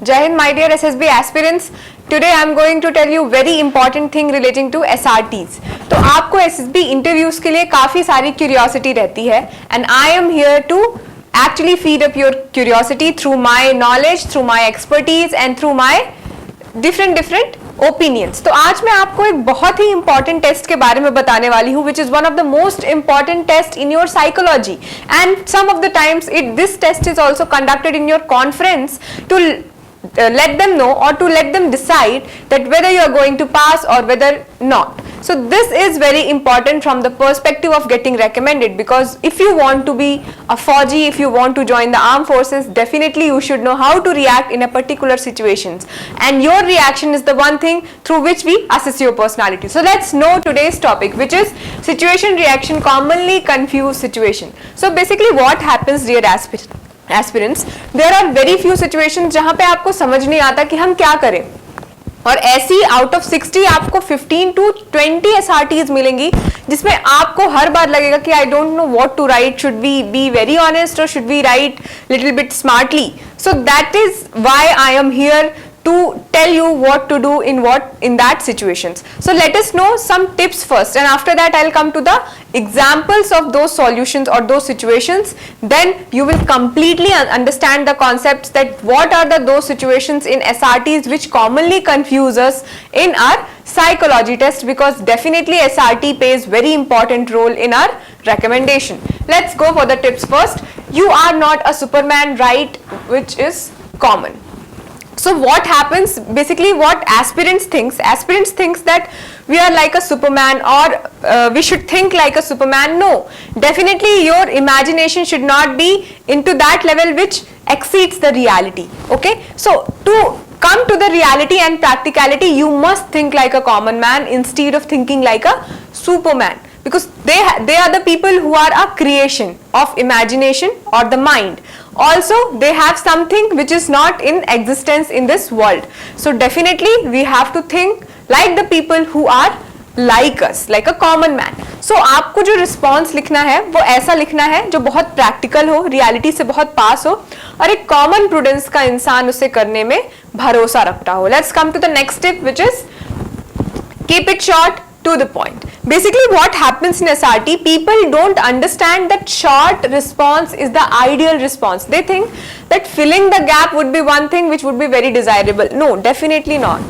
Jai Hind, my dear SSB aspirants. Today I am going to tell you very important thing relating to SRTs. तो आपको SSB interviews के लिए काफी सारी curiosity रहती है, and I am here to actually feed up your curiosity through my knowledge, through my expertise, and through my different opinions. तो आज मैं आपको एक बहुत ही इंपॉर्टेंट टेस्ट के बारे में बताने वाली हूँ, which is one of the most important test in your psychology, and some of the times this test is also conducted in your conference to let them know or to let them decide that whether you are going to pass or whether not. So this is very important from the perspective of getting recommended, because if you want to be a Fauji, if you want to join the armed forces, definitely you should know how to react in a particular situations, and your reaction is the one thing through which we assess your personality. So let's know today's topic, which is situation reaction commonly confused situation. So basically what happens, dear aspirants, there are very few situations जहाँ पे आपको समझ नहीं आता कि हम क्या करें, और ऐसी आउट ऑफ 60 आपको 15 to 20 SRTs मिलेंगी जिसमें आपको हर बार लगेगा कि I don't know what to write, should we be very honest और should we write little bit smartly. So that is why I am here to tell you what to do in that situations. So let us know some tips first, and after that I'll come to the examples of those solutions or those situations. Then you will completely understand the concepts that what are those situations in SRTs which commonly confuse us in our psychology test, because definitely SRT plays very important role in our recommendation. Let's go for the tips first. You are not a Superman, right, which is common. So what happens, basically what aspirants thinks that we are like a Superman, or we should think like a Superman. No, definitely your imagination should not be into that level which exceeds the reality. Okay, so to come to the reality and practicality, you must think like a common man instead of thinking like a Superman, because they are the people who are a creation of imagination or the mind. Also they have something which is not in existence in this world. So definitely we have to think like the people who are like us, like a common man. So आपको जो response लिखना है वो ऐसा लिखना है जो बहुत practical हो, reality से बहुत पास हो, और एक common prudence का इंसान उसे करने में भरोसा रखता हो. Let's come to the next tip, which is keep it short, to the point. Basically what happens in SRT, people don't understand that short response is the ideal response. They think that filling the gap would be one thing which would be very desirable. No, definitely not.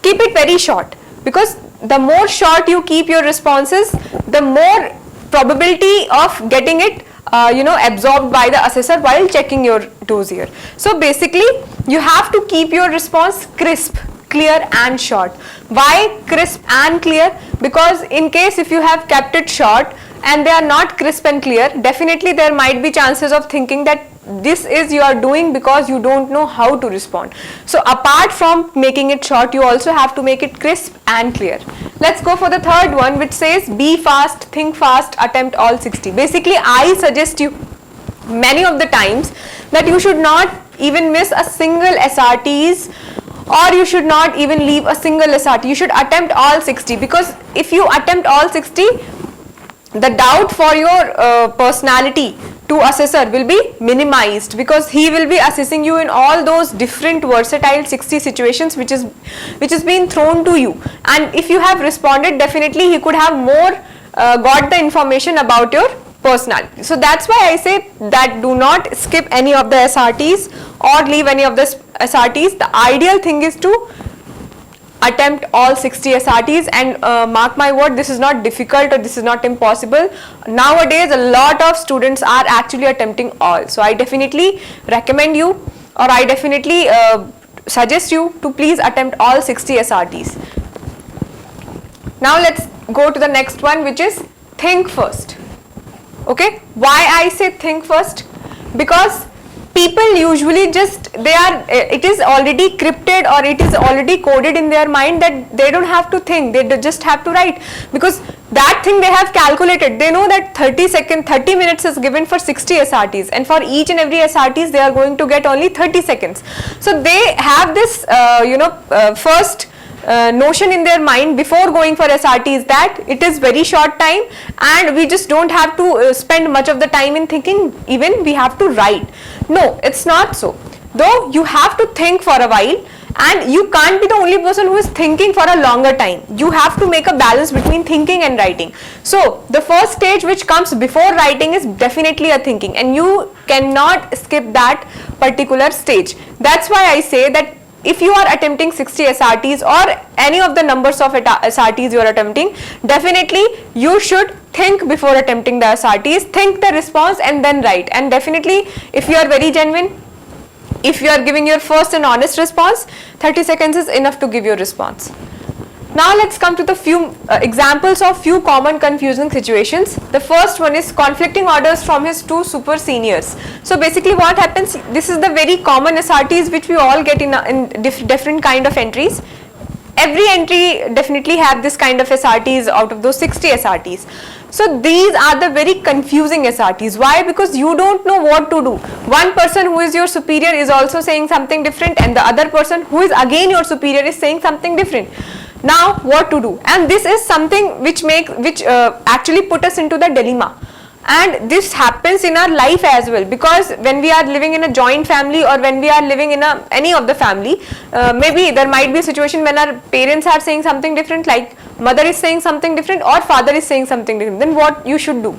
Keep it very short, because the more short you keep your responses, the more probability of getting it absorbed by the assessor while checking your dossier. So basically you have to keep your response crisp, clear and short. Why crisp and clear? Because in case if you have kept it short and they are not crisp and clear, definitely there might be chances of thinking that this is you are doing because you don't know how to respond. So apart from making it short, you also have to make it crisp and clear. Let's go for the third one, which says be fast, think fast, attempt all 60. Basically I suggest you many of the times that you should not even miss a single SRTs, or you should not even leave a single SRT. You should attempt all 60, because if you attempt all 60, the doubt for your personality to assessor will be minimized, because he will be assessing you in all those different versatile 60 situations which is being thrown to you, and if you have responded, definitely he could have more got the information about your personality. So that's why I say that do not skip any of the SRTs or leave any of the SRTs. The ideal thing is to attempt all 60 SRTs, and mark my word, this is not difficult or this is not impossible. Nowadays a lot of students are actually attempting all. So I definitely recommend you, or I definitely suggest you to please attempt all 60 SRTs. Now let's go to the next one, which is think first. Okay, why I say think first? Because people usually just it is already scripted, or it is already coded in their mind that they don't have to think, they just have to write, because that thing they have calculated. They know that 30 minutes is given for 60 SRTs, and for each and every SRTs they are going to get only 30 seconds. So they have this first notion in their mind before going for SRT is that it is very short time and we just don't have to spend much of the time in thinking, even we have to write. No, it's not so. though you have to think for a while, and you can't be the only person who is thinking for a longer time. You have to make a balance between thinking and writing. So the first stage which comes before writing is definitely a thinking, and you cannot skip that particular stage. That's why I say that if you are attempting 60 SRTs or any of the numbers of SRTs you are attempting, definitely you should think before attempting the SRTs, think the response and then write. And definitely if you are very genuine, if you are giving your first and honest response, 30 seconds is enough to give your response. Now let's come to the few examples of few common confusing situations. The first one is conflicting orders from his two super seniors. So basically what happens, this is the very common SRTs which we all get in different kind of entries. Every entry definitely have this kind of SRTs out of those 60 SRTs. So these are the very confusing SRTs. Why? Because you don't know what to do. One person who is your superior is also saying something different, and the other person who is again your superior is saying something different. Now what to do? And this is something which actually put us into the dilemma. And this happens in our life as well, because when we are living in a joint family or when we are living in any of the family, maybe there might be a situation when our parents are saying something different, like mother is saying something different or father is saying something different. Then what you should do?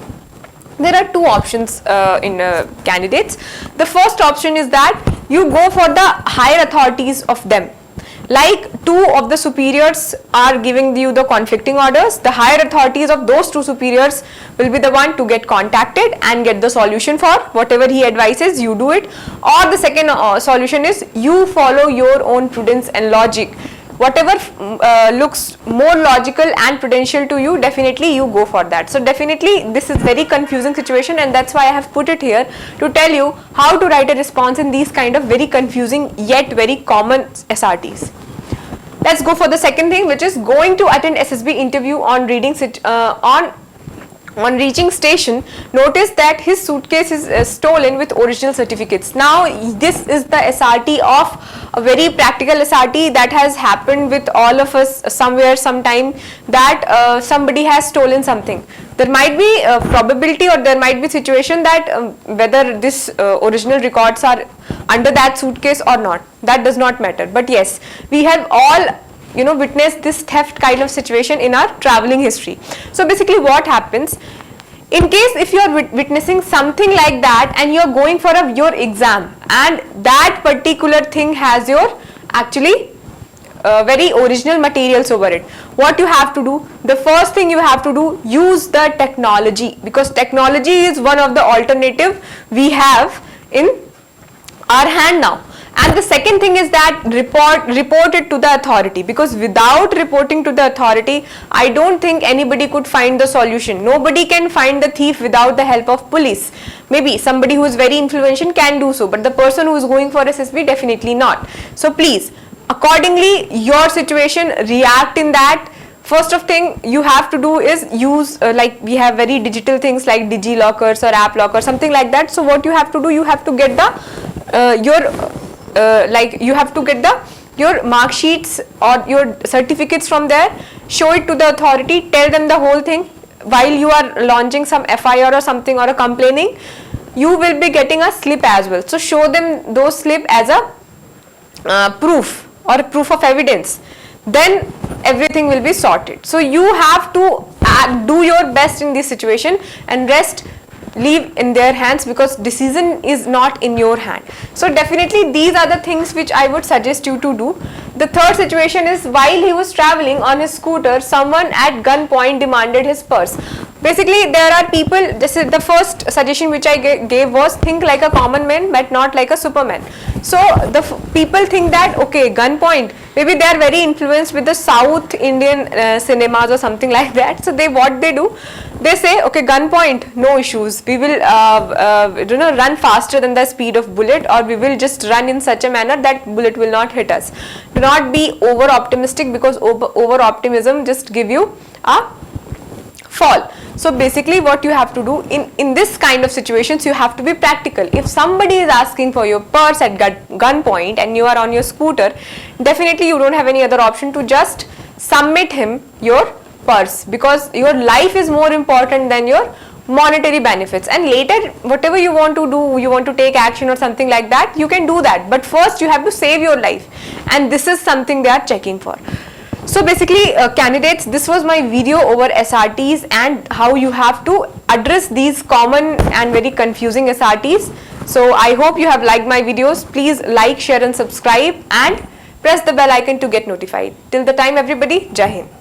There are two options in candidates. The first option is that you go for the higher authorities of them. Like two of the superiors are giving you the conflicting orders, the higher authorities of those two superiors will be the one to get contacted and get the solution for whatever he advises, you do it. Or the second solution is you follow your own prudence and logic. Whatever looks more logical and prudential to you, definitely you go for that. So definitely this is very confusing situation, and that's why I have put it here to tell you how to write a response in these kind of very confusing yet very common SRTs. Let's go for the second thing, which is going to attend SSB interview on reaching station. Notice that his suitcase is stolen with original certificates. Now this is the SRT of a very practical SRT that has happened with all of us somewhere sometime, that somebody has stolen something. There might be a probability or there might be situation that whether this original records are under that suitcase or not, that does not matter. But yes, we have all witnessed this theft kind of situation in our traveling history. So basically what happens, in case if you are witnessing something like that and you are going for your exam, and that particular thing has your actually very original materials over it, what you have to do, the first thing you have to do, use the technology, because technology is one of the alternative we have in our hand now. And the second thing is that report it to the authority, because without reporting to the authority, I don't think anybody could find the solution. Nobody can find the thief without the help of police. Maybe somebody who is very influential can do so, but the person who is going for SSB, definitely not. So please, accordingly your situation, react in that. First of thing you have to do is use like we have very digital things like DigiLockers or App Locker, something like that. So what you have to do, you have to get the your mark sheets or your certificates from there, show it to the authority, tell them the whole thing. While you are launching some FIR or something or a complaining, you will be getting a slip as well. So show them those slip as a proof or proof of evidence. Then everything will be sorted. So you have to do your best in this situation, and rest leave in their hands, because decision is not in your hand. So definitely these are the things which I would suggest you to do. The third situation is, while he was traveling on his scooter, someone at gunpoint demanded his purse. Basically there are people, this is the first suggestion which I gave was, think like a common man but not like a superman. So the people think that okay, gunpoint, maybe they are very influenced with the South Indian cinemas or something like that. So what they do, they say okay, gunpoint, no issues, we will run faster than the speed of bullet, or we will just run in such a manner that bullet will not hit us. Do not be over optimistic, because over optimism just give you a fall. So basically what you have to do in this kind of situations, you have to be practical. If somebody is asking for your purse at gunpoint and you are on your scooter, definitely you don't have any other option to just submit him your purse, because your life is more important than your monetary benefits, and later whatever you want to do, you want to take action or something like that, you can do that, but first you have to save your life, and this is something they are checking for. So basically candidates, this was my video over SRTs and how you have to address these common and very confusing SRTs. So I hope you have liked my videos. Please like, share and subscribe and press the bell icon to get notified. Till the time everybody, Jai Hind.